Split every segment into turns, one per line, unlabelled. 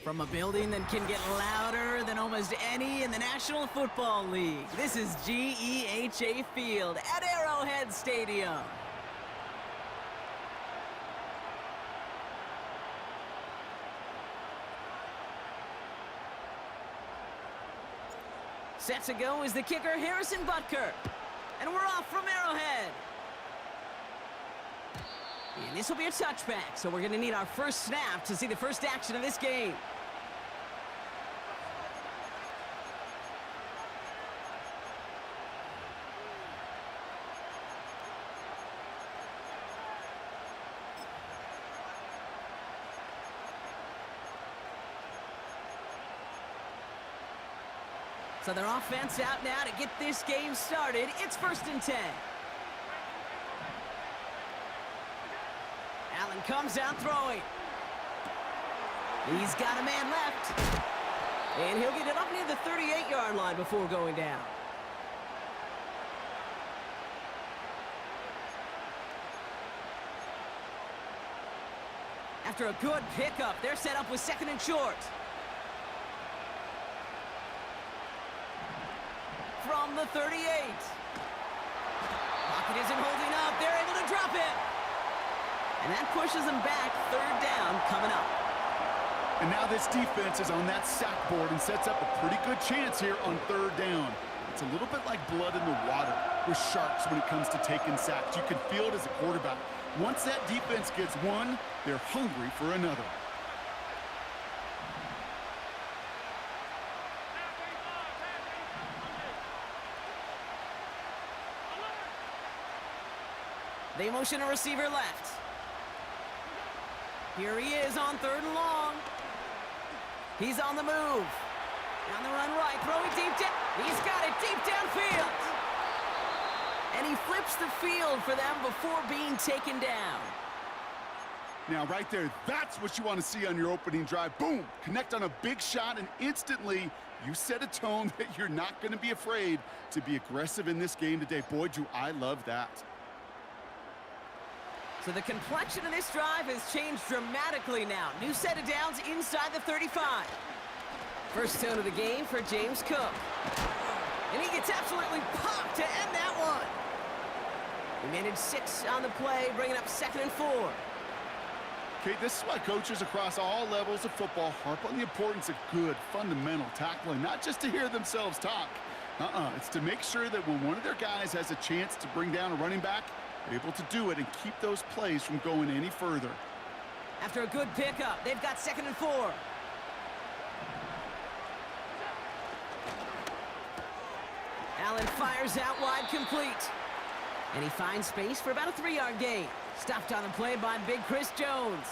From a building that can get louder than almost any in the National Football League, this is GEHA Field at Arrowhead Stadium. Set to go is the kicker, Harrison Butker. And we're off from Arrowhead. And this will be a touchback, so we're going to need our first snap to see the first action of this game. So their offense out now to get this game started. It's 1st and 10. Allen comes out throwing. He's got a man left. And he'll get it up near the 38-yard line before going down. After a good pickup, they're set up with 2nd and short. From the 38. Pocket isn't holding up. They're able to drop it. And that pushes them back. 3rd down coming up.
And now this defense is on that sack board and sets up a pretty good chance here on 3rd down. It's a little bit like blood in the water with sharks when it comes to taking sacks. You can feel it as a quarterback. Once that defense gets one, they're hungry for another.
They motion a receiver left. Here he is on 3rd and long. He's on the move. On the run right, throwing deep down. He's got it deep downfield. And he flips the field for them before being taken down.
Now right there, that's what you want to see on your opening drive. Boom! Connect on a big shot and instantly you set a tone that you're not going to be afraid to be aggressive in this game today. Boy, do I love that.
So the complexion of this drive has changed dramatically now. New set of downs inside the 35. First tone of the game for James Cook. And he gets absolutely popped to end that one. He managed 6 on the play, bringing up 2nd and 4.
Okay, this is why coaches across all levels of football harp on the importance of good, fundamental tackling, not just to hear themselves talk. It's to make sure that when one of their guys has a chance to bring down a running back, they're able to do it and keep those plays from going any further.
After a good pickup, they've got 2nd and 4. Allen fires out wide, complete. And he finds space for about a 3-yard gain. Stopped on the play by big Chris Jones.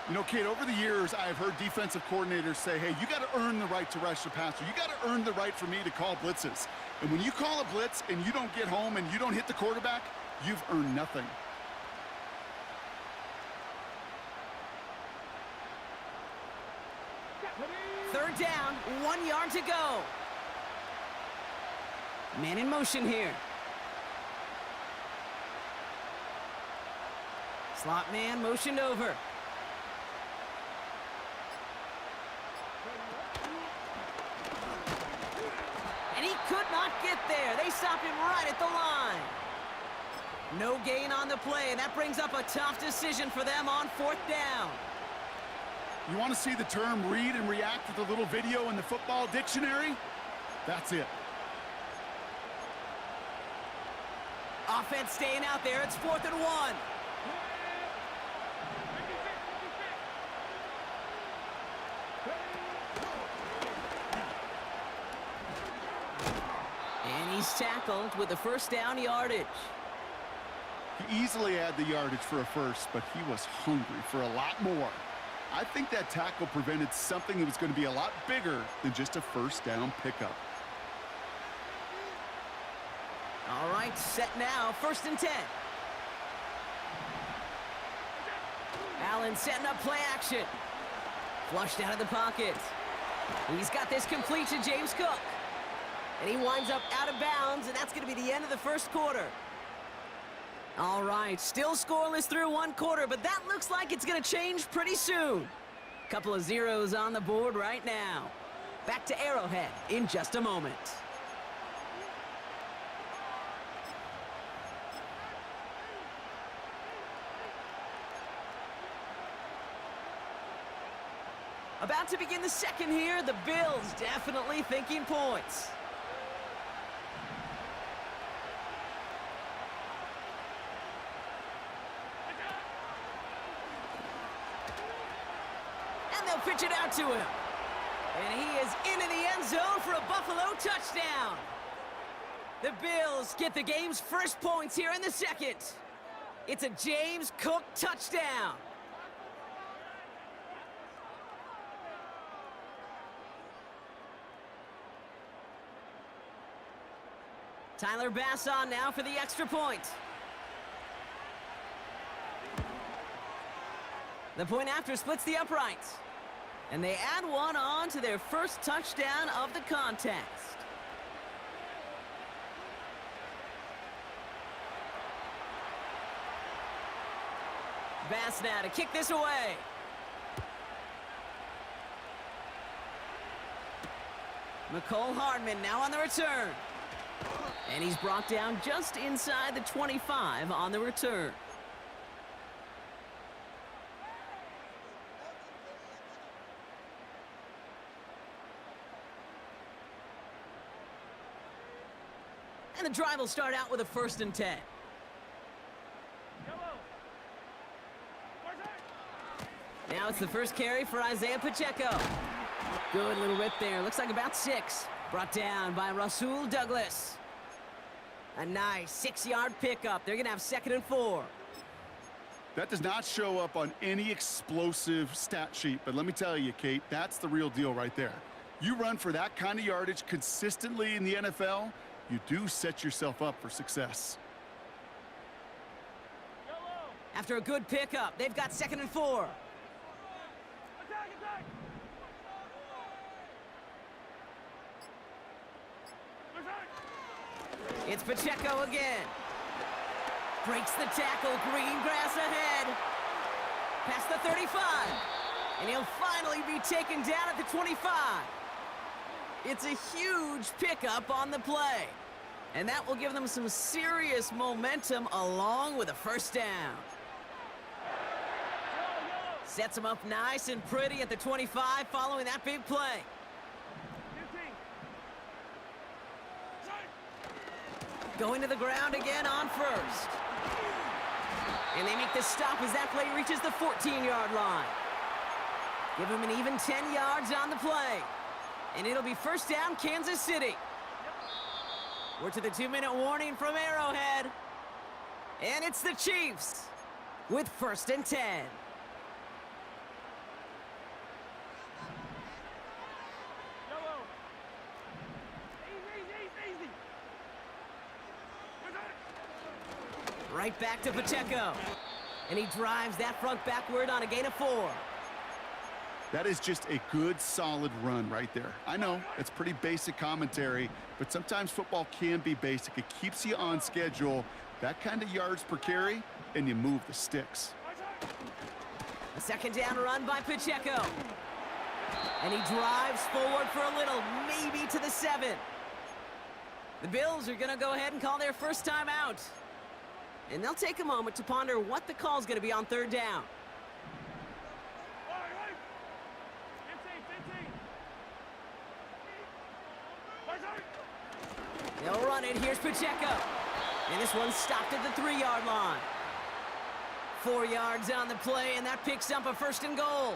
You know, Kate, over the years, I've heard defensive coordinators say, hey, you got to earn the right to rush the passer. You got to earn the right for me to call blitzes. And when you call a blitz and you don't get home and you don't hit the quarterback, you've earned nothing.
Third down, 1 yard to go. Man in motion here. Slot man motioned over. And he could not get there. They stop him right at the line. No gain on the play, and that brings up a tough decision for them on 4th down.
You want to see the term read and react with a little video in the football dictionary? That's it.
Offense staying out there. It's 4th and 1. And he's tackled with the 1st down yardage.
He easily had the yardage for a first, but he was hungry for a lot more. I think that tackle prevented something that was going to be a lot bigger than just a 1st down pickup.
All right, set now, 1st and 10. Allen setting up play action. Flushed out of the pocket. He's got this complete to James Cook. And he winds up out of bounds, and that's going to be the end of the 1st quarter. All right, still scoreless through 1 quarter, but that looks like it's going to change pretty soon. Couple of zeros on the board right now. Back to Arrowhead in just a moment. About to begin the second here. The Bills definitely thinking points. And they'll pitch it out to him. And he is into the end zone for a Buffalo touchdown. The Bills get the game's first points here in the second. It's a James Cook touchdown. Tyler Bass on now for the extra point. The point after splits the uprights. And they add one on to their first touchdown of the contest. Bass now to kick this away. McCole Hardman now on the return. And he's brought down just inside the 25 on the return. And the drive will start out with a 1st and 10. Now it's the first carry for Isaiah Pacheco. Good little rip there. Looks like about 6. Brought down by Rasul Douglas. A nice 6-yard pickup. They're going to have 2nd and 4.
That does not show up on any explosive stat sheet, but let me tell you, Kate, that's the real deal right there. You run for that kind of yardage consistently in the NFL, you do set yourself up for success.
After a good pickup, they've got 2nd and 4. It's Pacheco again. Breaks the tackle, green grass ahead. Past the 35. And he'll finally be taken down at the 25. It's a huge pickup on the play. And that will give them some serious momentum along with a 1st down. Sets him up nice and pretty at the 25 following that big play. Going to the ground again on 1st. And they make the stop as that play reaches the 14-yard line. Give him an even 10 yards on the play. And it'll be 1st down, Kansas City. We're to the 2-minute warning from Arrowhead. And it's the Chiefs with 1st and 10. Right back to Pacheco. And he drives that front backward on a gain of 4.
That is just a good, solid run right there. I know, it's pretty basic commentary, but sometimes football can be basic. It keeps you on schedule, that kind of yards per carry, and you move the sticks.
A 2nd down run by Pacheco. And he drives forward for a little, maybe to the 7. The Bills are going to go ahead and call their first time out. And they'll take a moment to ponder what the call's going to be on 3rd down. They'll run it. Here's Pacheco. And this one's stopped at the 3-yard line. 4 yards on the play, and that picks up a 1st and goal.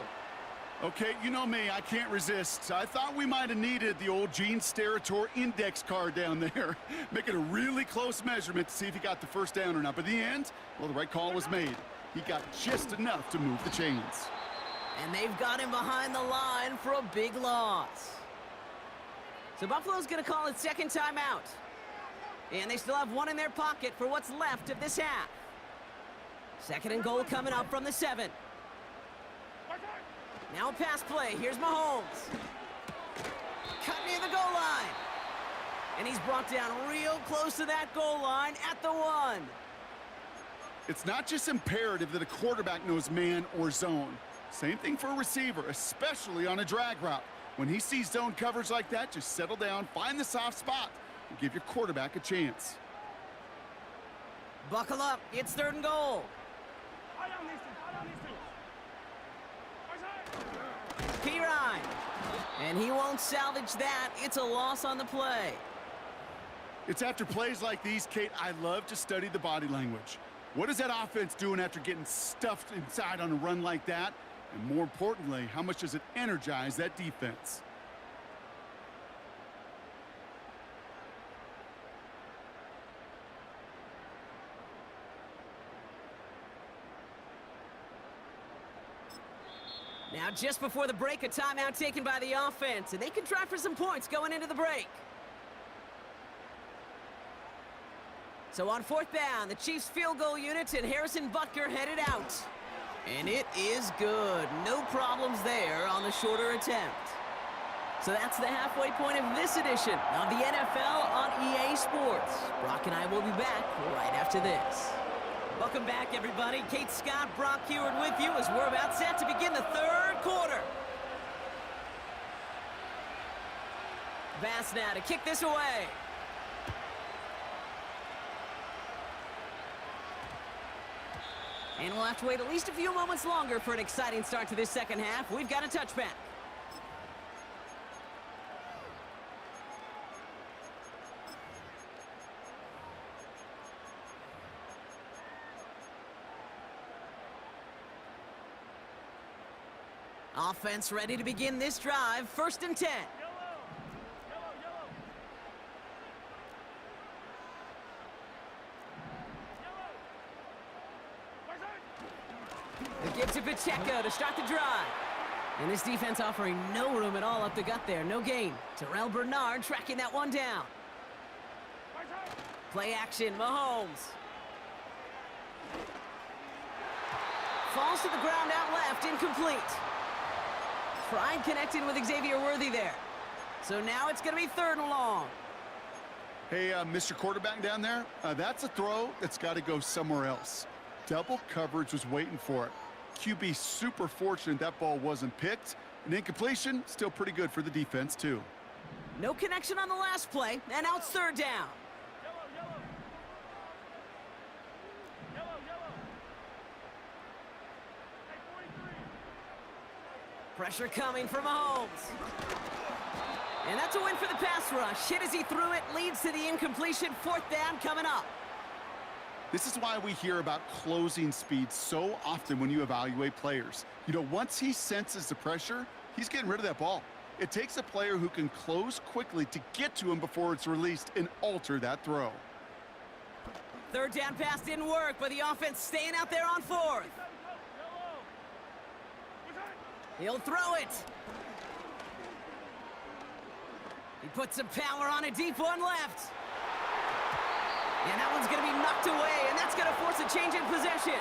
Okay, you know me, I can't resist. I thought we might have needed the old Gene Steratore index card down there. Make it a really close measurement to see if he got the 1st down or not. But in the end, well, the right call was made. He got just enough to move the chains.
And they've got him behind the line for a big loss. So Buffalo's going to call it 2nd timeout. And they still have 1 in their pocket for what's left of this half. 2nd and goal coming up from the 7. Now a pass play. Here's Mahomes. Cut near the goal line. And he's brought down real close to that goal line at the 1.
It's not just imperative that a quarterback knows man or zone. Same thing for a receiver, especially on a drag route. When he sees zone coverage like that, just settle down, find the soft spot, and give your quarterback a chance.
Buckle up. It's 3rd and goal. Pirine. And he won't salvage that. It's a loss on the play.
It's after plays like these, Kate, I love to study the body language. What is that offense doing after getting stuffed inside on a run like that? And more importantly, how much does it energize that defense?
Now, just before the break, a timeout taken by the offense, and they can try for some points going into the break. So on 4th down, the Chiefs field goal unit and Harrison Butker headed out. And it is good. No problems there on the shorter attempt. So that's the halfway point of this edition of the NFL on EA Sports. Brock and I will be back right after this. Welcome back, everybody. Kate Scott, Brock Heward with you as we're about set to begin the 3rd quarter. Bass now to kick this away. And we'll have to wait at least a few moments longer for an exciting start to this 2nd half. We've got a touchback. Offense ready to begin this drive. 1st and 10. The give to Pacheco to start the drive. And this defense offering no room at all up the gut there. No gain. Terrell Bernard tracking that one down. Play action, Mahomes. Falls to the ground out left, incomplete. Tried connecting with Xavier Worthy there. So now it's going to be 3rd and long.
Hey, Mr. Quarterback down there, that's a throw that's got to go somewhere else. Double coverage was waiting for it. QB super fortunate that ball wasn't picked. An incompletion, still pretty good for the defense, too.
No connection on the last play, and now it's 3rd down. Pressure coming from Mahomes. And that's a win for the pass rush. Hit as he threw it, leads to the incompletion. 4th down coming up.
This is why we hear about closing speed so often when you evaluate players. You know, once he senses the pressure, he's getting rid of that ball. It takes a player who can close quickly to get to him before it's released and alter that throw.
3rd down pass didn't work, but the offense staying out there on 4th. He'll throw it. He puts some power on a deep one left. And that one's going to be knocked away, and that's going to force a change in possession.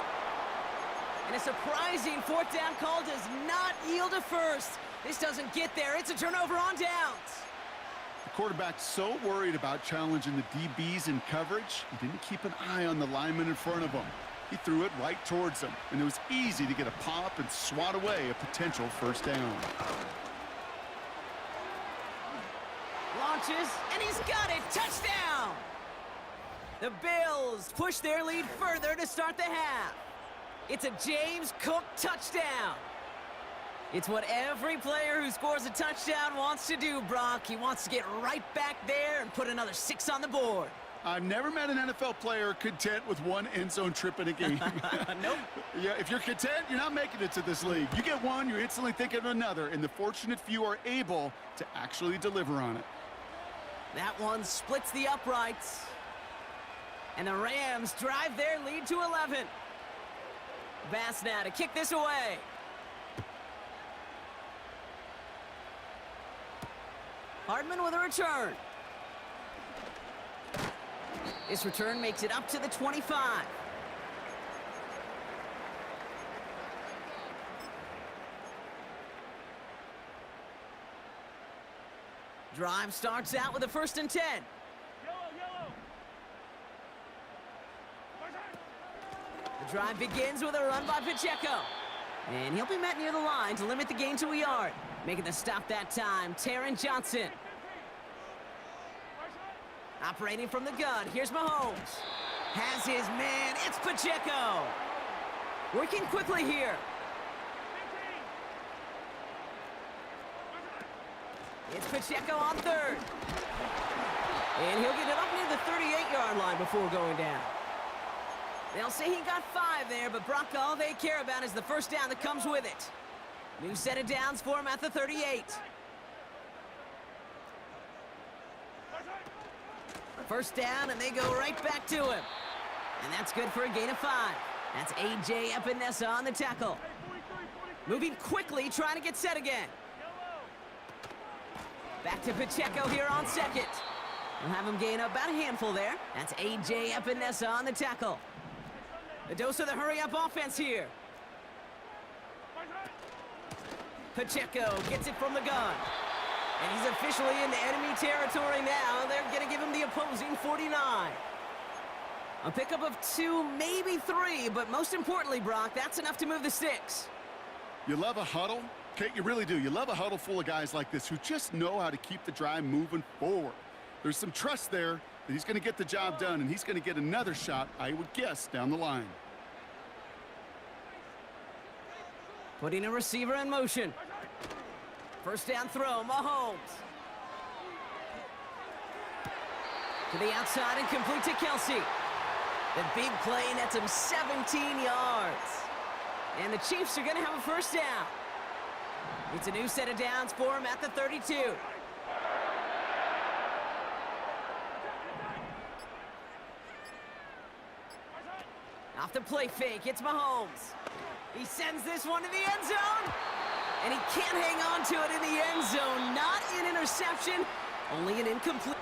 And a surprising 4th down call does not yield a first. This doesn't get there. It's a turnover on downs.
The quarterback's so worried about challenging the DBs in coverage, he didn't keep an eye on the lineman in front of him. He threw it right towards him, and it was easy to get a pop and swat away a potential 1st down.
Launches, and he's got it. Touchdown! The Bills push their lead further to start the half. It's a James Cook touchdown. It's what every player who scores a touchdown wants to do, Brock. He wants to get right back there and put another 6 on the board.
I've never met an NFL player content with one end zone trip in a game.
Nope.
Yeah, if you're content, you're not making it to this league. You get one, you're instantly thinking of another, and the fortunate few are able to actually deliver on it.
That one splits the uprights. And the Rams drive their lead to 11. Bass now to kick this away. Hardman with a return. This return makes it up to the 25. Drive starts out with a 1st and 10. The drive begins with a run by Pacheco. And he'll be met near the line to limit the gain to a yard. Making the stop that time, Taron Johnson. Operating from the gun, here's Mahomes. Has his man, it's Pacheco. Working quickly here. It's Pacheco on third. And he'll get it up near the 38-yard line before going down. They'll say he got 5 there, but Brock, all they care about is the first down that comes with it. New set of downs for him at the 38. First down, and they go right back to him. And that's good for a gain of 5. That's A.J. Epinesa on the tackle. Moving quickly, trying to get set again. Back to Pacheco here on second. We'll have him gain about a handful there. That's A.J. Epinesa on the tackle. The dose of the hurry-up offense here. Pacheco gets it from the gun. And he's officially into enemy territory now. They're going to give him the opposing 49. A pickup of 2, maybe 3, but most importantly, Brock, that's enough to move the sticks.
You love a huddle? Kate, you really do. You love a huddle full of guys like this who just know how to keep the drive moving forward. There's some trust there that he's going to get the job done, and he's going to get another shot, I would guess, down the line.
Putting a receiver in motion. First down throw, Mahomes. To the outside and complete to Kelsey. The big play nets him 17 yards. And the Chiefs are going to have a first down. It's a new set of downs for him at the 32. Off the play fake, it's Mahomes. He sends this one to the end zone. And he can't hang on to it in the end zone. Not an interception, only an incomplete.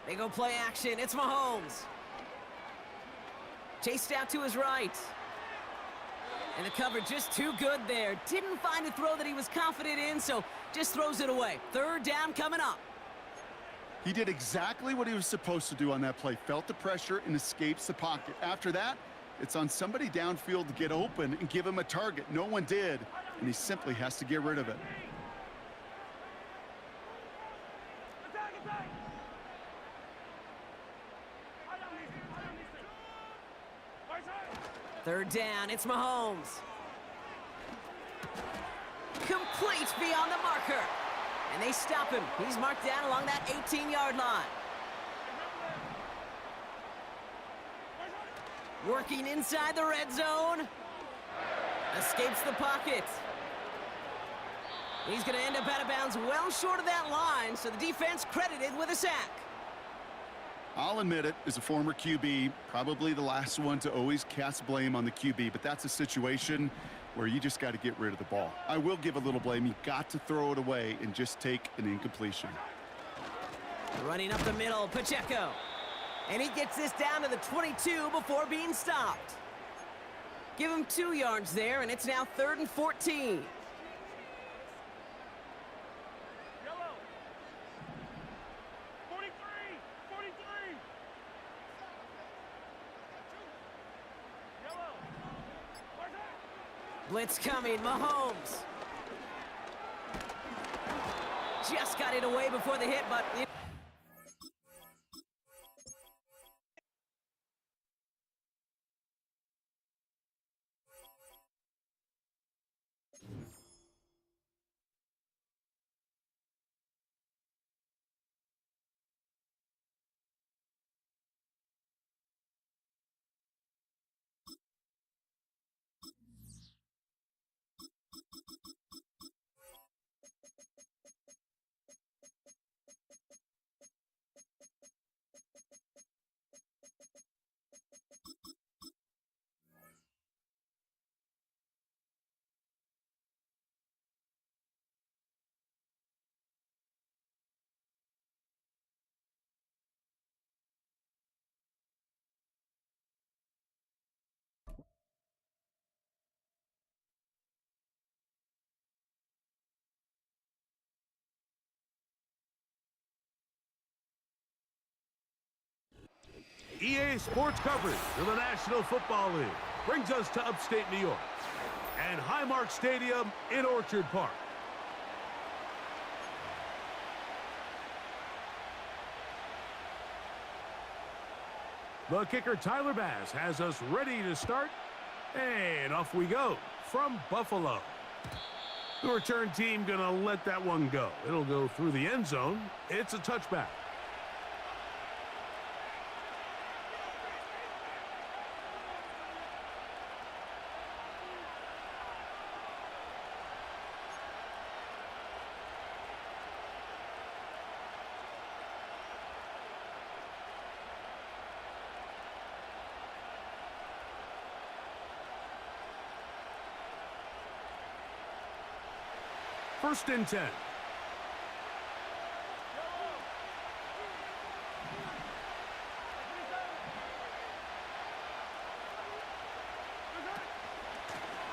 They go play action. It's Mahomes. Chased out to his right. And the cover just too good there. Didn't find a throw that he was confident in, so just throws it away. Third down coming up.
He did exactly what he was supposed to do on that play. Felt the pressure and escapes the pocket. After that, it's on somebody downfield to get open and give him a target. No one did, and he simply has to get rid of it.
Third down, it's Mahomes. Complete beyond the marker. And they stop him. He's marked down along that 18-yard line. Working inside the red zone. Escapes the pocket. He's going to end up out of bounds well short of that line, so the defense credited with a sack.
I'll admit it, as a former QB, probably the last one to always cast blame on the QB, but that's a situation where you just got to get rid of the ball. I will give a little blame. You got to throw it away and just take an incompletion.
Running up the middle, Pacheco. And he gets this down to the 22 before being stopped. Give him 2 yards there, and it's now 3rd and 14. Blitz coming, Mahomes. Just got it away before the hit, but...
EA Sports coverage of the National Football League brings us to upstate New York and Highmark Stadium in Orchard Park. The kicker, Tyler Bass, has us ready to start, and off we go from Buffalo. The return team gonna let that one go. It'll go through the end zone. It's a touchback. First and 10.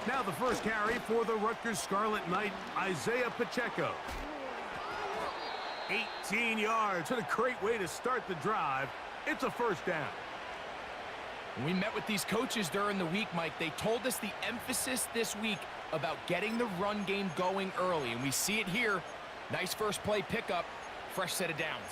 Now the first carry for the Rutgers Scarlet Knight, Isaiah Pacheco. 18 yards. What a great way to start the drive. It's a first down.
When we met with these coaches during the week, Mike, they told us the emphasis this week about getting the run game going early, and we see it here. Nice first play pickup, fresh set of downs.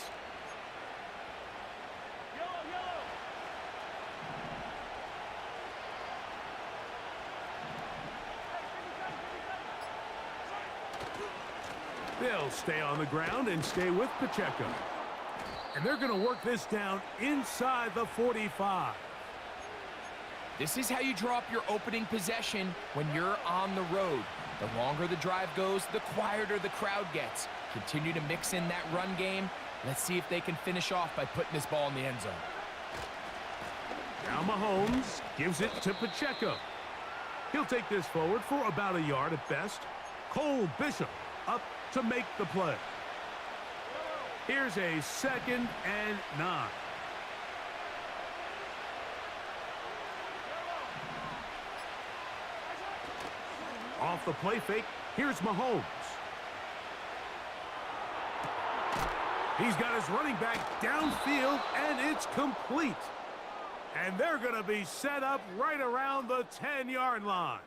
They'll stay on the ground and stay with Pacheco. And they're going to work this down inside the 45. This is how you draw up your opening possession when you're on the road. The longer the drive goes, the quieter the crowd gets. Continue to mix in that run game. Let's see if they can finish off by putting this ball in the end zone.
Now Mahomes gives it to Pacheco. He'll take this forward for about a yard at best. Cole Bishop up to make the play. Here's a 2nd and 9. Off the play fake, here's Mahomes. He's got his running back downfield, and it's complete. And they're going to be set up right around the 10-yard line.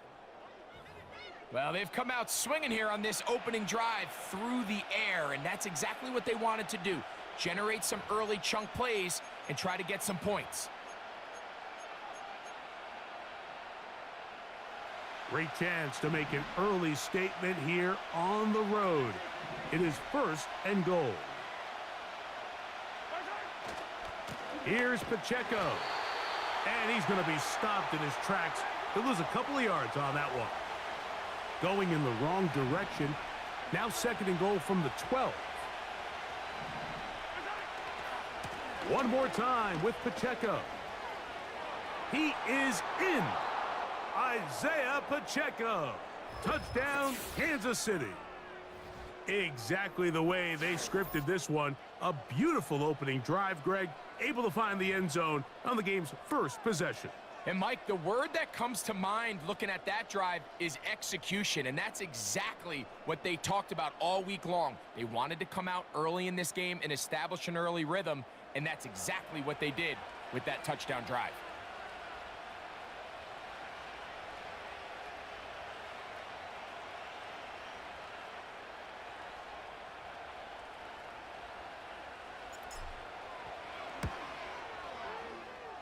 Well, they've come out swinging here on this opening drive through the air, and that's exactly what they wanted to do. Generate some early chunk plays and try to get some points.
Great chance to make an early statement here on the road. It is 1st and goal. Here's Pacheco. And he's going to be stopped in his tracks. He'll lose a couple of yards on that one. Going in the wrong direction. Now 2nd and goal from the 12. One more time with Pacheco. He is in. Isaiah Pacheco. Touchdown, Kansas City. Exactly the way they scripted this one. A beautiful opening drive, Greg. Able to find the end zone on the game's first possession.
And, Mike, the word that comes to mind looking at that drive is execution, and that's exactly what they talked about all week long. They wanted to come out early in this game and establish an early rhythm, and that's exactly what they did with that touchdown drive.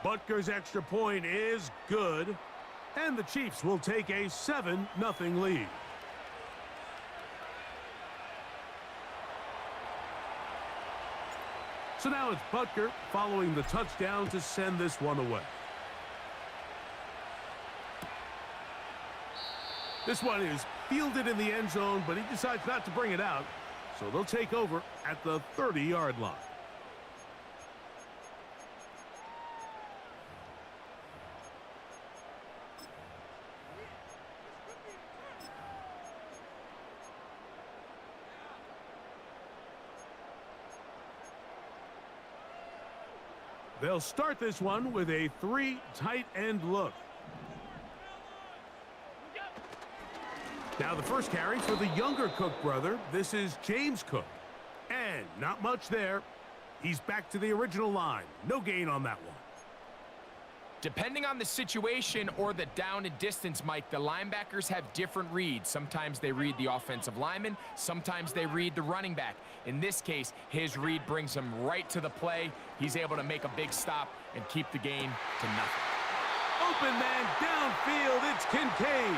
Butker's extra point is good, and the Chiefs will take a 7-0 lead. So now it's Butker following the touchdown to send this one away. This one is fielded in the end zone, but he decides not to bring it out, so they'll take over at the 30-yard line. They'll start this one with a 3 tight end look. Now the first carry for the younger Cook brother. This is James Cook. And not much there. He's back to the original line. No gain on that one.
Depending on the situation or the down and distance, Mike, the linebackers have different reads. Sometimes they read the offensive lineman, sometimes they read the running back. In this case, his read brings him right to the play. He's able to make a big stop and keep the game to nothing.
Open man downfield, it's Kincaid.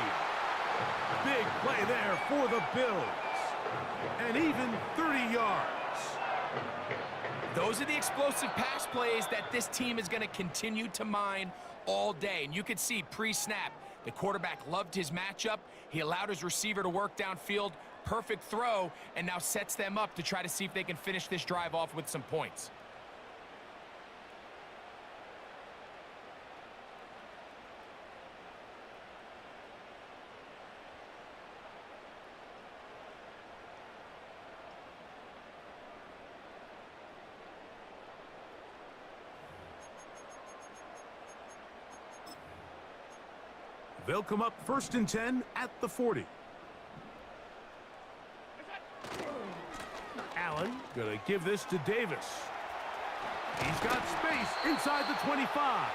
Big play there for the Bills. And even 30 yards.
Those are the explosive pass plays that this team is going to continue to mine all day. And you can see pre-snap, the quarterback loved his matchup. He allowed his receiver to work downfield. Perfect throw, and now sets them up to try to see if they can finish this drive off with some points.
They'll come up 1st and 10 at the 40. Allen gonna give this to Davis. He's got space inside the 25.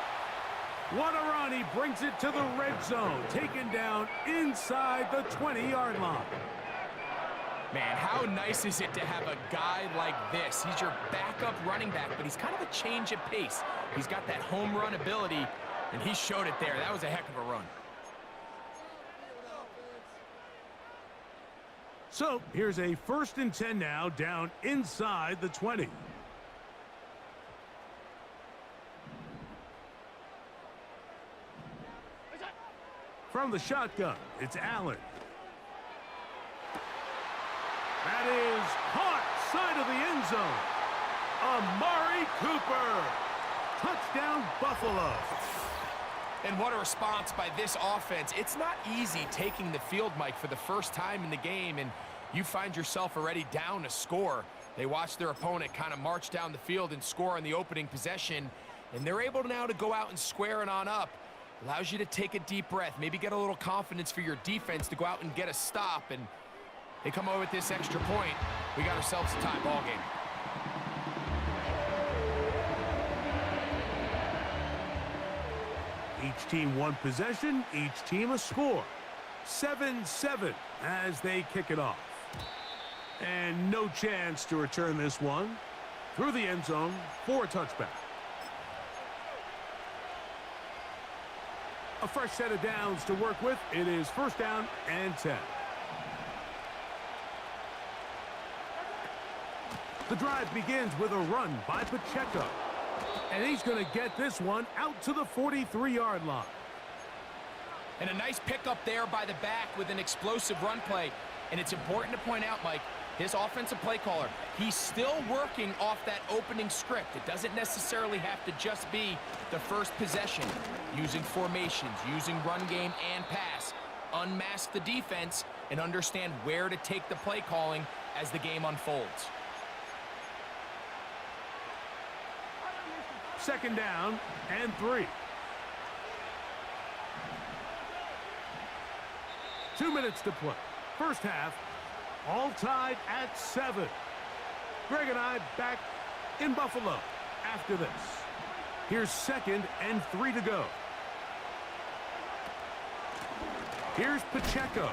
What a run, he brings it to the red zone, taken down inside the 20-yard line.
Man, how nice is it to have a guy like this? He's your backup running back, but he's kind of a change of pace. He's got that home run ability, and he showed it there. That was a heck of a run.
So here's a 1st and 10 now, down inside the 20. From the shotgun, it's Allen. That is caught, side of the end zone. Amari Cooper. Touchdown, Buffalo.
And what a response by this offense. It's not easy taking the field, Mike, for the first time in the game, and you find yourself already down a score. They watch their opponent kind of march down the field and score on the opening possession, and they're able now to go out and square it on up. Allows you to take a deep breath, maybe get a little confidence for your defense to go out and get a stop, and they come over with this extra point. We got ourselves a tie ball game.
Each team one possession, each team a score. 7-7 as they kick it off. And no chance to return this one. Through the end zone for a touchback. A fresh set of downs to work with. It is 1st down and 10. The drive begins with a run by Pacheco. And he's going to get this one out to the 43-yard line.
And a nice pickup there by the back with an explosive run play. And it's important to point out, Mike, this offensive play caller, he's still working off that opening script. It doesn't necessarily have to just be the first possession. Using formations, using run game and pass. Unmask the defense and understand where to take the play calling as the game unfolds.
2nd down and 3. 2 minutes to play. First half, all tied at 7. Greg and I back in Buffalo after this. Here's 2nd and 3 to go. Here's Pacheco.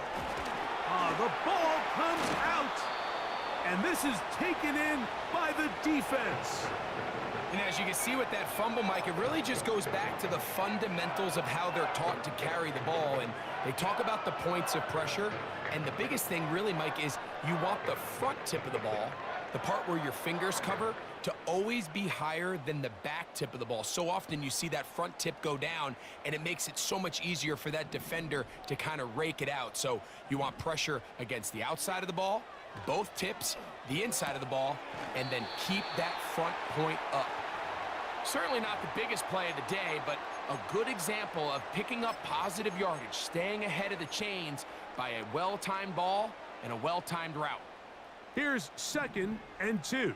The ball comes out. And this is taken in by the defense.
And as you can see with that fumble, Mike, it really just goes back to the fundamentals of how they're taught to carry the ball. And they talk about the points of pressure. And the biggest thing really, Mike, is you want the front tip of the ball, the part where your fingers cover, to always be higher than the back tip of the ball. So often you see that front tip go down, and it makes it so much easier for that defender to kind of rake it out. So you want pressure against the outside of the ball, both tips, the inside of the ball, and then keep that front point up. Certainly not the biggest play of the day, but a good example of picking up positive yardage, staying ahead of the chains by a well-timed ball and a well-timed route.
Here's 2nd and 2.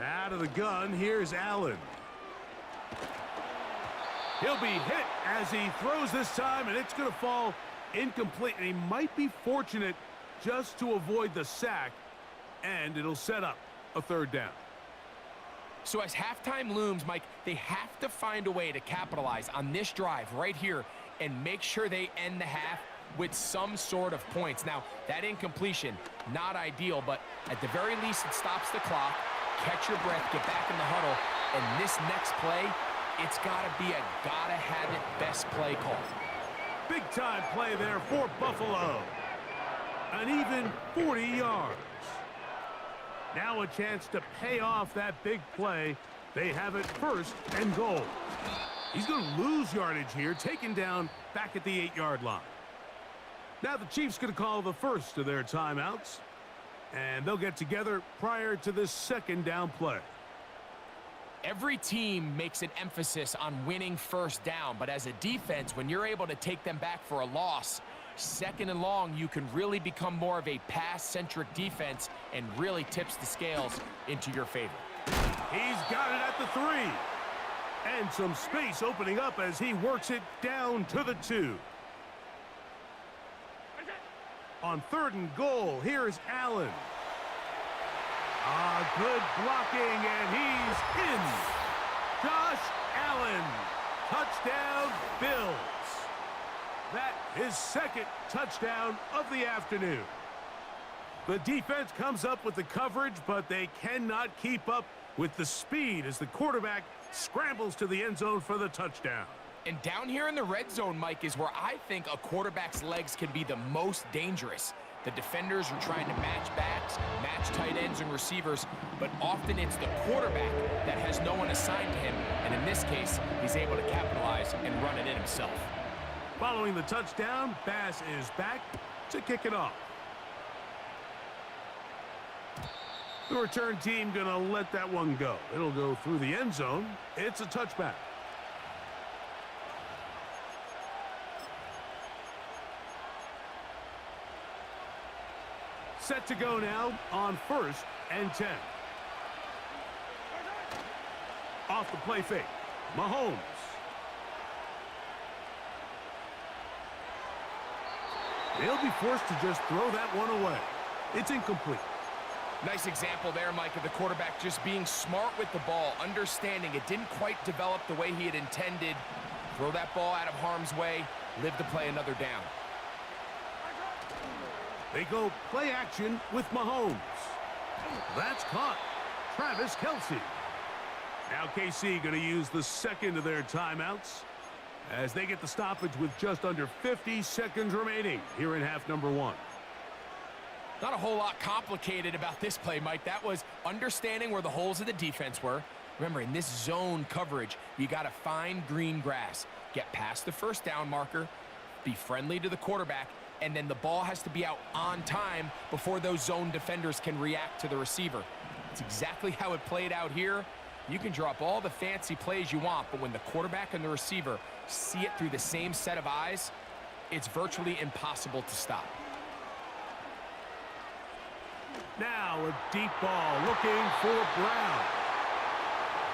Out of the gun, here's Allen. He'll be hit as he throws this time, and it's going to fall incomplete. And he might be fortunate just to avoid the sack, and it'll set up a third down.
So as halftime looms, Mike, they have to find a way to capitalize on this drive right here and make sure they end the half with some sort of points. Now, that incompletion, not ideal, but at the very least, it stops the clock. Catch your breath, get back in the huddle, and this next play, it's got to be a gotta-have-it best play call.
Big-time play there for Buffalo. An even 40 yards. Now a chance to pay off that big play. They have it first and goal. He's going to lose yardage here, taken down back at the 8-yard line. Now the Chiefs going to call the first of their timeouts, and they'll get together prior to this second down play.
Every team makes an emphasis on winning first down, but as a defense, when you're able to take them back for a loss, second and long, you can really become more of a pass-centric defense and really tips the scales into your favor.
He's got it at the 3. And some space opening up as he works it down to the 2. On third and goal, here's Allen. Good blocking, and he's in. Josh Allen, touchdown Bills. That is second touchdown of the afternoon. The defense comes up with the coverage, but they cannot keep up with the speed as the quarterback scrambles to the end zone for the touchdown.
And down here in the red zone, Mike, is where I think a quarterback's legs can be the most dangerous. The defenders are trying to match backs, match tight ends and receivers, but often it's the quarterback that has no one assigned to him, and in this case, he's able to capitalize and run it in himself.
Following the touchdown, Bass is back to kick it off. The return team going to let that one go. It'll go through the end zone. It's a touchback. Set to go now on first and 10. Off the play fake, Mahomes. They'll be forced to just throw that one away. It's incomplete.
Nice example there, Mike, of the quarterback just being smart with the ball, understanding it didn't quite develop the way he had intended. Throw that ball out of harm's way, live to play another down.
They go play action with Mahomes. That's caught. Travis Kelce. Now KC going to use the second of their timeouts as they get the stoppage with just under 50 seconds remaining here in half number 1.
Not a whole lot complicated about this play, Mike. That was understanding where the holes of the defense were. Remember, in this zone coverage, you got to find green grass. Get past the first down marker, be friendly to the quarterback, and then the ball has to be out on time before those zone defenders can react to the receiver. It's exactly how it played out here. You can drop all the fancy plays you want, but when the quarterback and the receiver see it through the same set of eyes, it's virtually impossible to stop.
Now a deep ball looking for Brown.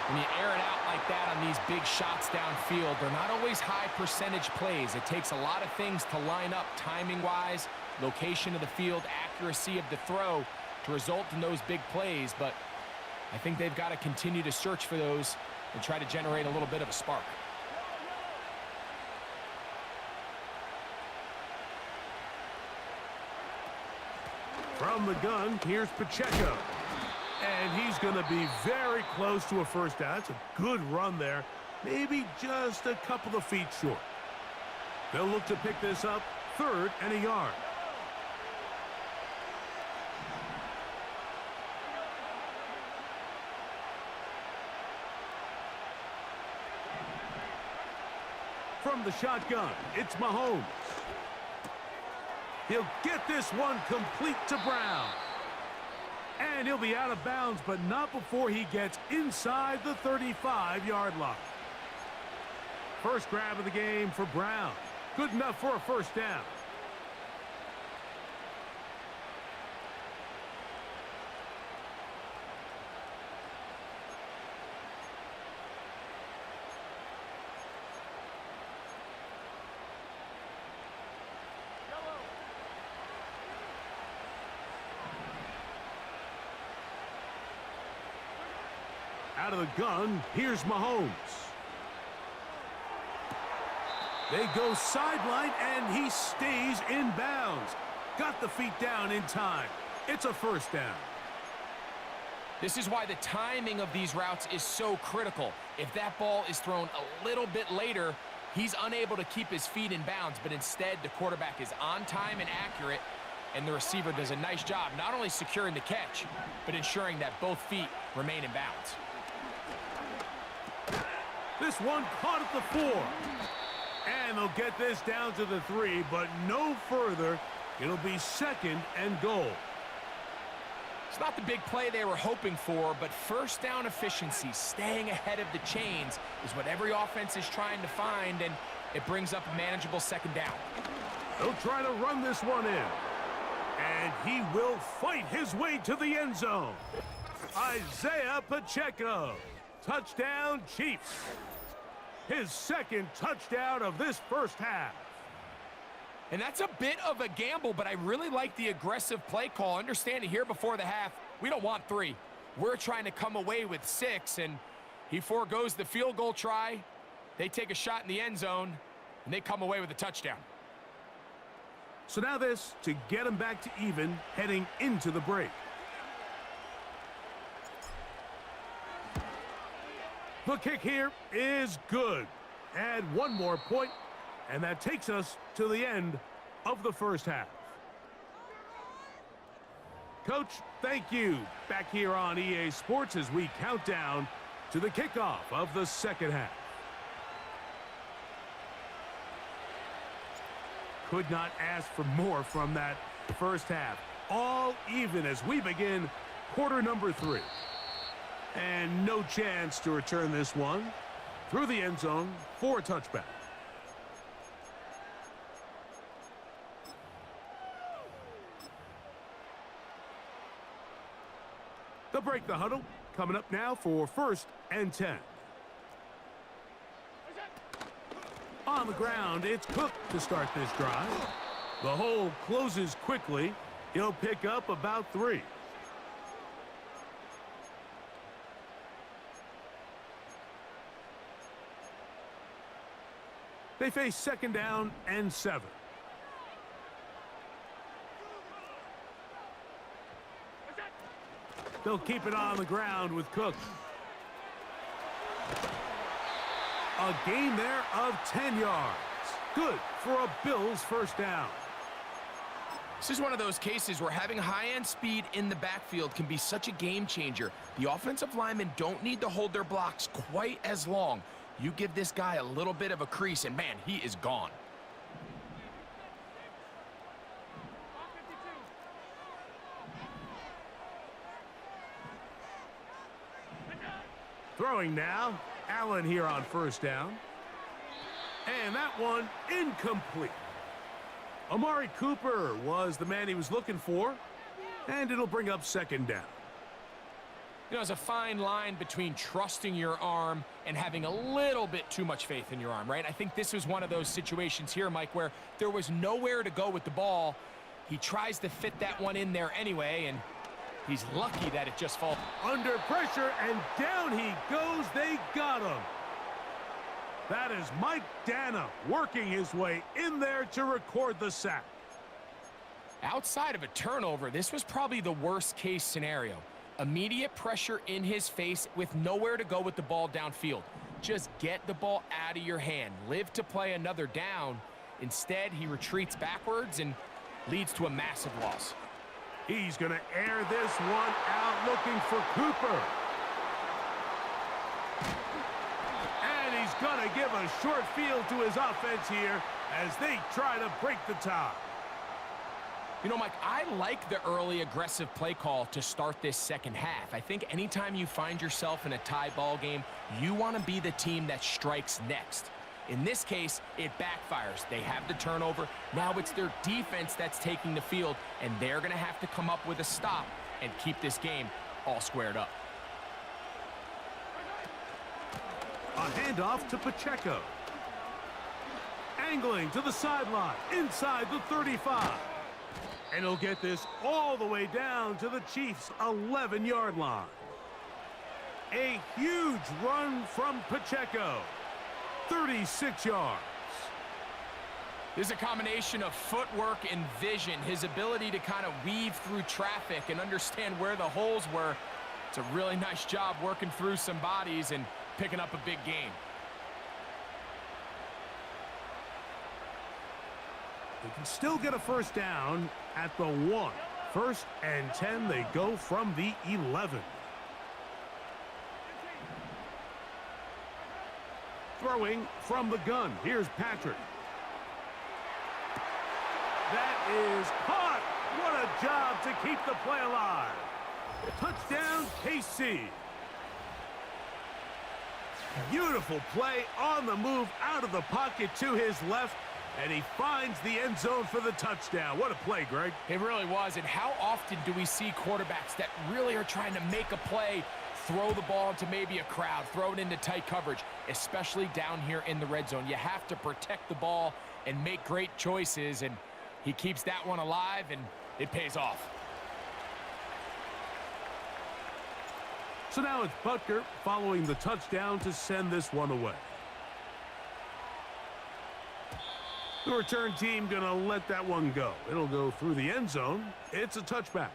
When you air it out like that on these big shots downfield, they're not always high percentage plays. It takes a lot of things to line up timing-wise, location of the field, accuracy of the throw to result in those big plays, but I think they've got to continue to search for those and try to generate a little bit of a spark.
From the gun, here's Pacheco. And he's going to be very close to a first down. It's a good run there. Maybe just a couple of feet short. They'll look to pick this up, 3rd and a yard. From the shotgun, it's Mahomes. He'll get this one complete to Brown. And he'll be out of bounds, but not before he gets inside the 35-yard line. First grab of the game for Brown. Good enough for a first down. Out of the gun, here's Mahomes. They go sideline, and he stays in bounds. Got the feet down in time. It's a first down.
This is why the timing of these routes is so critical. If that ball is thrown a little bit later, he's unable to keep his feet in bounds, but instead the quarterback is on time and accurate, and the receiver does a nice job not only securing the catch, but ensuring that both feet remain in bounds.
This one caught at the 4. And they'll get this down to the 3, but no further. It'll be second and goal.
It's not the big play they were hoping for, but first down efficiency, staying ahead of the chains, is what every offense is trying to find, and it brings up a manageable second down.
They'll try to run this one in. And he will fight his way to the end zone. Isaiah Pacheco. Touchdown, Chiefs. His second touchdown of this first half.
And that's a bit of a gamble, but I really like the aggressive play call. Understanding here before the half, we don't want 3. We're trying to come away with 6, and he foregoes the field goal try. They take a shot in the end zone, and they come away with a touchdown.
So now this to get him back to even heading into the break. The kick here is good. Add one more point, and that takes us to the end of the first half. Coach, thank you. Back here on EA Sports as we count down to the kickoff of the second half. Could not ask for more from that first half. All even as we begin quarter number 3. And no chance to return this one through the end zone for a touchback. They'll break the huddle. Coming up now for 1st and 10. On the ground, it's Cook to start this drive. The hole closes quickly. He'll pick up about 3. They face second down and 7. They'll keep it on the ground with Cook. A gain there of 10 yards. Good for a Bills first down.
This is one of those cases where having high-end speed in the backfield can be such a game changer. The offensive linemen don't need to hold their blocks quite as long. You give this guy a little bit of a crease, and man, he is gone.
Throwing now, Allen here on first down. And that one incomplete. Amari Cooper was the man he was looking for, and it'll bring up second down.
You know, there's a fine line between trusting your arm and having a little bit too much faith in your arm, right? I think this was one of those situations here, Mike, where there was nowhere to go with the ball. He tries to fit that one in there anyway, and he's lucky that it just falls.
Under pressure, and down he goes. They got him. That is Mike Dana working his way in there to record the sack.
Outside of a turnover, this was probably the worst-case scenario. Immediate pressure in his face with nowhere to go with the ball downfield. Just get the ball out of your hand. Live to play another down. Instead, he retreats backwards and leads to a massive loss.
He's going to air this one out looking for Cooper. And he's going to give a short field to his offense here as they try to break the tie.
You know, Mike, I like the early aggressive play call to start this second half. I think anytime you find yourself in a tie ball game, you want to be the team that strikes next. In this case, it backfires. They have the turnover. Now it's their defense that's taking the field, and they're going to have to come up with a stop and keep this game all squared up.
A handoff to Pacheco. Angling to the sideline, inside the 35. And he'll get this all the way down to the Chiefs' 11-yard line. A huge run from Pacheco. 36 yards.
This is a combination of footwork and vision. His ability to kind of weave through traffic and understand where the holes were. It's a really nice job working through some bodies and picking up a big gain.
They can still get a first down at the 1. 1st and 10, they go from the 11. Throwing from the gun. Here's Patrick. That is caught. What a job to keep the play alive. Touchdown, KC. Beautiful play on the move out of the pocket to his left, and he finds the end zone for the touchdown. What a play, Greg.
It really was, and how often do we see quarterbacks that really are trying to make a play, throw the ball into maybe a crowd, throw it into tight coverage, especially down here in the red zone. You have to protect the ball and make great choices, and he keeps that one alive, and it pays off.
So now it's Butker following the touchdown to send this one away. The return team going to let that one go. It'll go through the end zone. It's a touchback.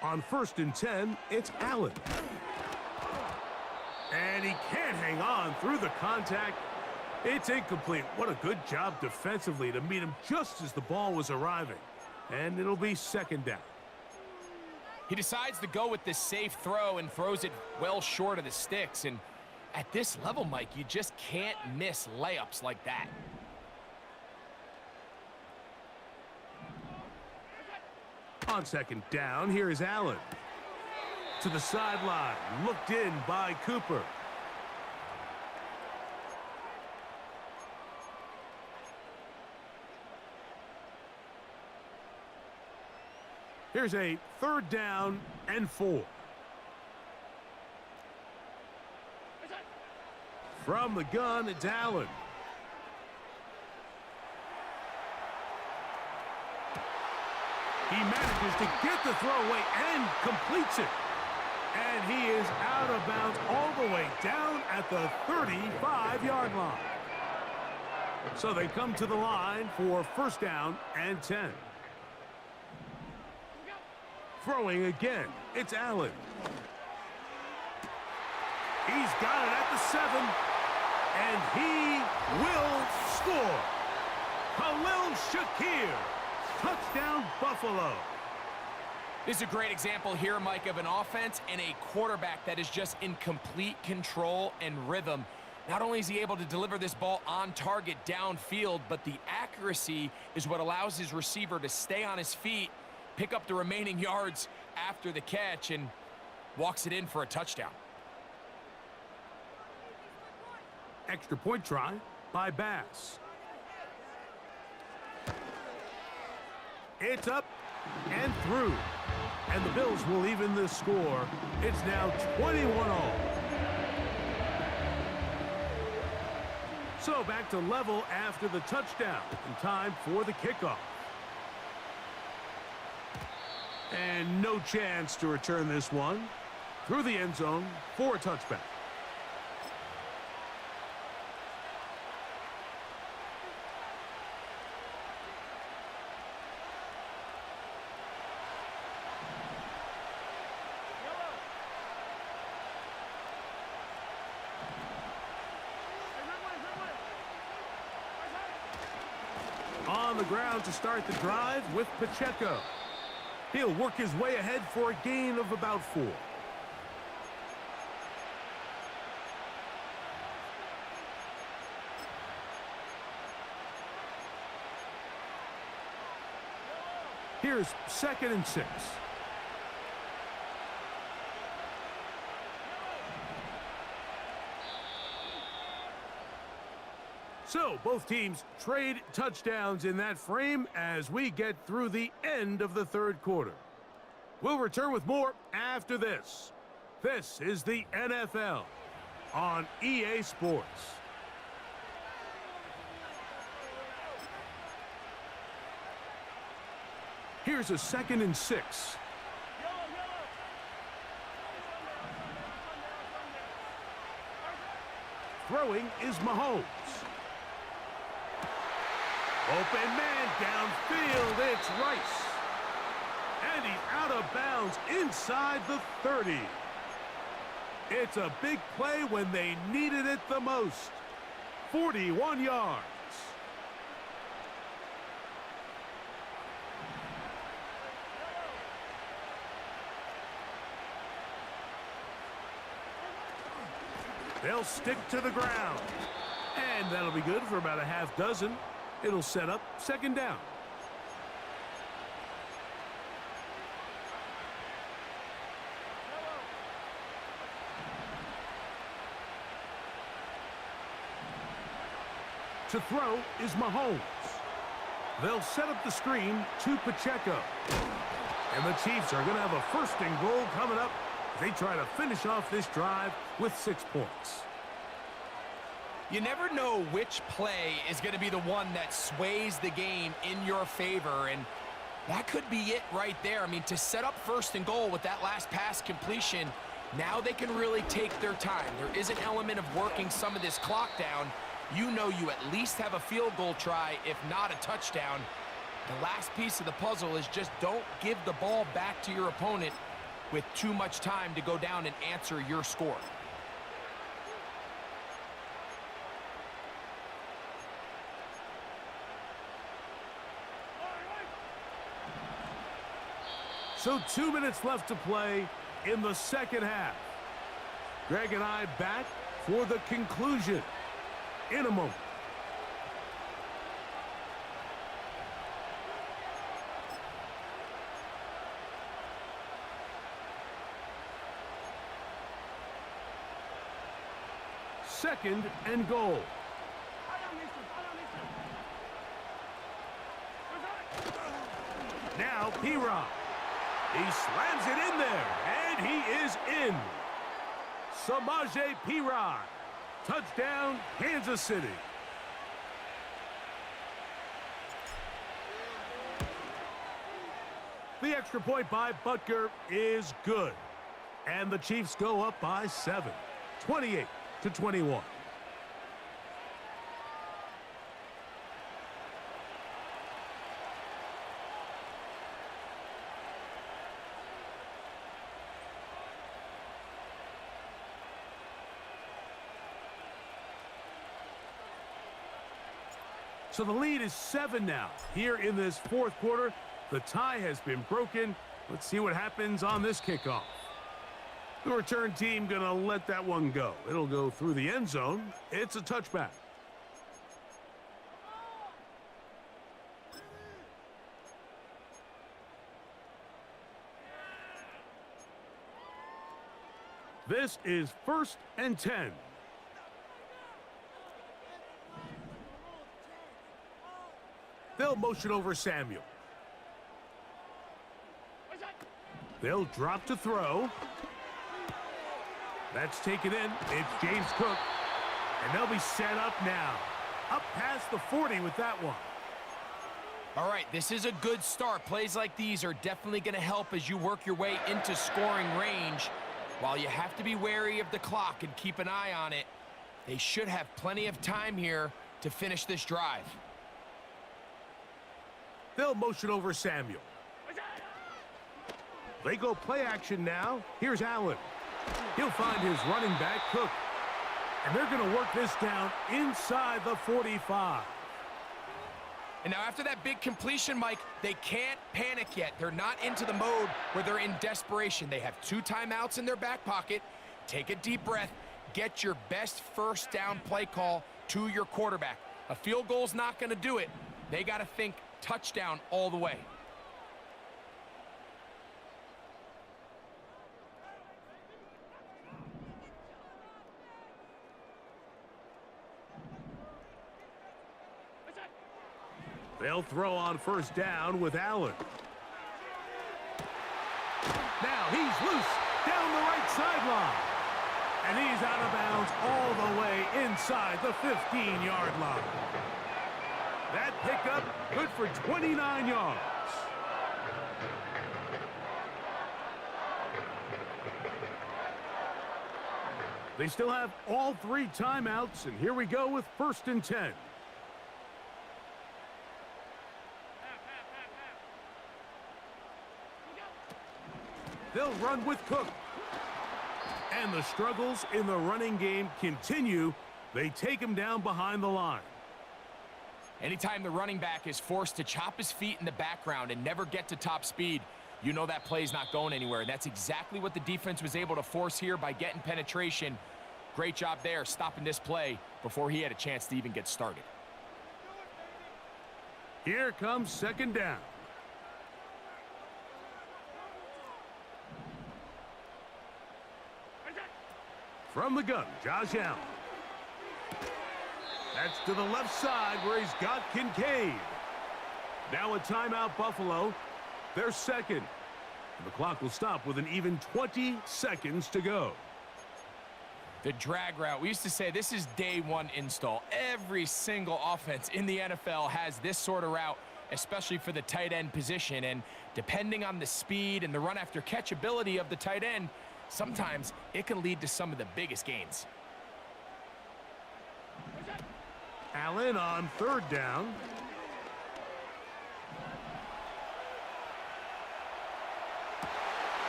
On 1st and 10, it's Allen. And he can't hang on through the contact. It's incomplete. What a good job defensively to meet him just as the ball was arriving. And it'll be 2nd down.
He decides to go with this safe throw and throws it well short of the sticks. And at this level, Mike, you just can't miss layups like that.
On 2nd down, here is Allen. To the sideline, looked in by Cooper. Here's a 3rd down and 4. From the gun, it's Allen. He manages to get the throw away and completes it. And he is out of bounds all the way down at the 35-yard line. So they come to the line for 1st down and 10. Throwing again, it's Allen. He's got it at the 7, and he will score. Khalil Shakir. Touchdown, Buffalo.
This is a great example here, Mike, of an offense and a quarterback that is just in complete control and rhythm. Not only is he able to deliver this ball on target downfield, but the accuracy is what allows his receiver to stay on his feet, pick up the remaining yards after the catch, and walks it in for a touchdown.
Extra point try by Bass. It's up and through. And the Bills will even the score. It's now 21-all. So back to level after the touchdown. And time for the kickoff. And no chance to return this one. Through the end zone for a touchback. On the ground to start the drive with Pacheco. He'll work his way ahead for a gain of about 4. Here's 2nd and 6. So both teams trade touchdowns in that frame as we get through the end of the 3rd quarter. We'll return with more after this. This is the NFL on EA Sports. Here's a 2nd and 6. Throwing is Mahomes. Open man downfield, it's Rice. And he's out of bounds inside the 30. It's a big play when they needed it the most. 41 yards. They'll stick to the ground. And that'll be good for about a half dozen. It'll set up 2nd down. To throw is Mahomes. They'll set up the screen to Pacheco. And the Chiefs are going to have a 1st and goal coming up. They try to finish off this drive with 6 points.
You never know which play is going to be the one that sways the game in your favor, and that could be it right there. I mean, to set up 1st and goal with that last pass completion, now they can really take their time. There is an element of working some of this clock down. You know you at least have a field goal try, if not a touchdown. The last piece of the puzzle is just don't give the ball back to your opponent with too much time to go down and answer your score.
So 2 minutes left to play in the 2nd half. Greg and I back for the conclusion in a moment. Second and goal. Now P-Rob. He slams it in there, and he is in. Samaje P-Rob. Touchdown, Kansas City. The extra point by Butker is good. And the Chiefs go up by 7, 28-21. So the lead is 7 now. Here in this 4th quarter, the tie has been broken. Let's see what happens on this kickoff. The return team gonna let that one go. It'll go through the end zone. It's a touchback. This is 1st and 10. They'll motion over Samuel. They'll drop to throw. That's taken in. It's James Cook. And they'll be set up now. Up past the 40 with that one.
All right, this is a good start. Plays like these are definitely going to help as you work your way into scoring range. While you have to be wary of the clock and keep an eye on it, they should have plenty of time here to finish this drive.
They'll motion over Samuel. They go play action now. Here's Allen. He'll find his running back, Cook. And they're going to work this down inside the 45.
And now after that big completion, Mike, they can't panic yet. They're not into the mode where they're in desperation. They have 2 timeouts in their back pocket. Take a deep breath. Get your best 1st down play call to your quarterback. A field goal's not going to do it. They got to think touchdown all the way.
They'll throw on 1st down with Allen. Now he's loose, down the right sideline. And he's out of bounds all the way inside the 15-yard line. That pickup good for 29 yards. They still have all 3 timeouts, and here we go with 1st and 10. They'll run with Cook. And the struggles in the running game continue. They take him down behind the line.
Anytime the running back is forced to chop his feet in the background and never get to top speed, you know that play's not going anywhere. That's exactly what the defense was able to force here by getting penetration. Great job there, stopping this play before he had a chance to even get started.
Here comes 2nd down. From the gun, Josh Allen. That's to the left side where he's got Kincaid. Now a timeout, Buffalo. They're 2nd. And the clock will stop with an even 20 seconds to go.
The drag route, we used to say this is day 1 install. Every single offense in the NFL has this sort of route, especially for the tight end position. And depending on the speed and the run after catch ability of the tight end, sometimes it can lead to some of the biggest gains.
Allen on 3rd down.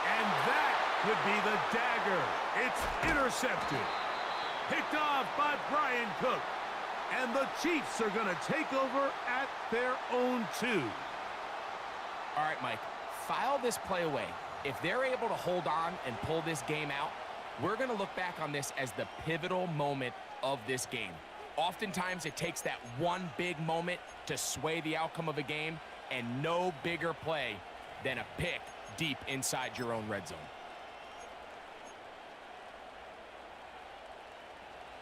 And that would be the dagger. It's intercepted. Picked off by Brian Cook. And the Chiefs are going to take over at their own 2.
All right, Mike, file this play away. If they're able to hold on and pull this game out, we're going to look back on this as the pivotal moment of this game. Oftentimes, it takes that one big moment to sway the outcome of a game, and no bigger play than a pick deep inside your own red zone.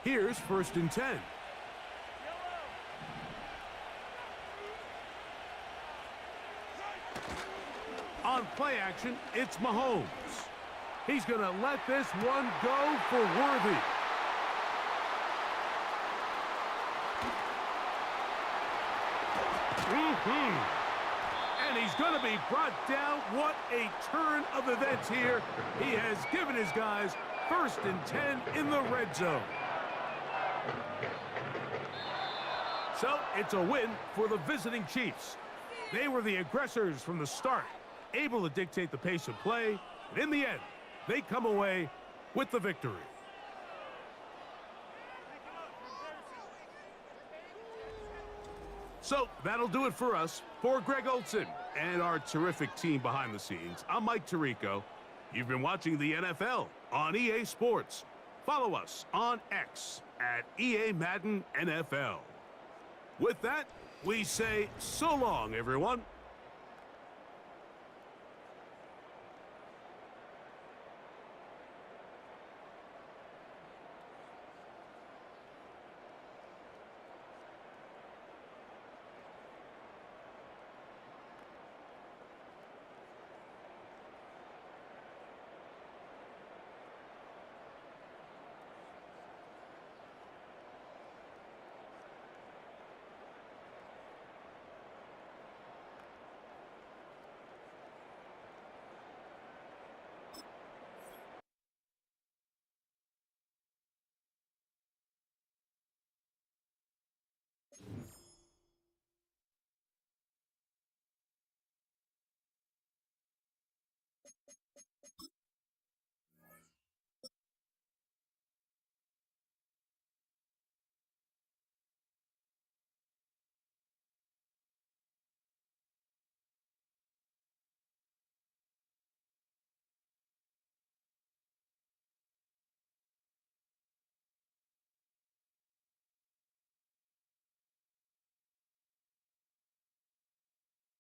Here's 1st and 10. On play action, it's Mahomes. He's going to let this one go for Worthy. And he's going to be brought down. What a turn of events here. He has given his guys 1st and 10 in the red zone. So it's a win for the visiting Chiefs. They were the aggressors from the start, able to dictate the pace of play, and in the end, they come away with the victory. So that'll do it for us. For Greg Olson and our terrific team behind the scenes, I'm Mike Tirico. You've been watching the NFL on EA Sports. Follow us on X at EA Madden NFL. With that, we say so long, everyone.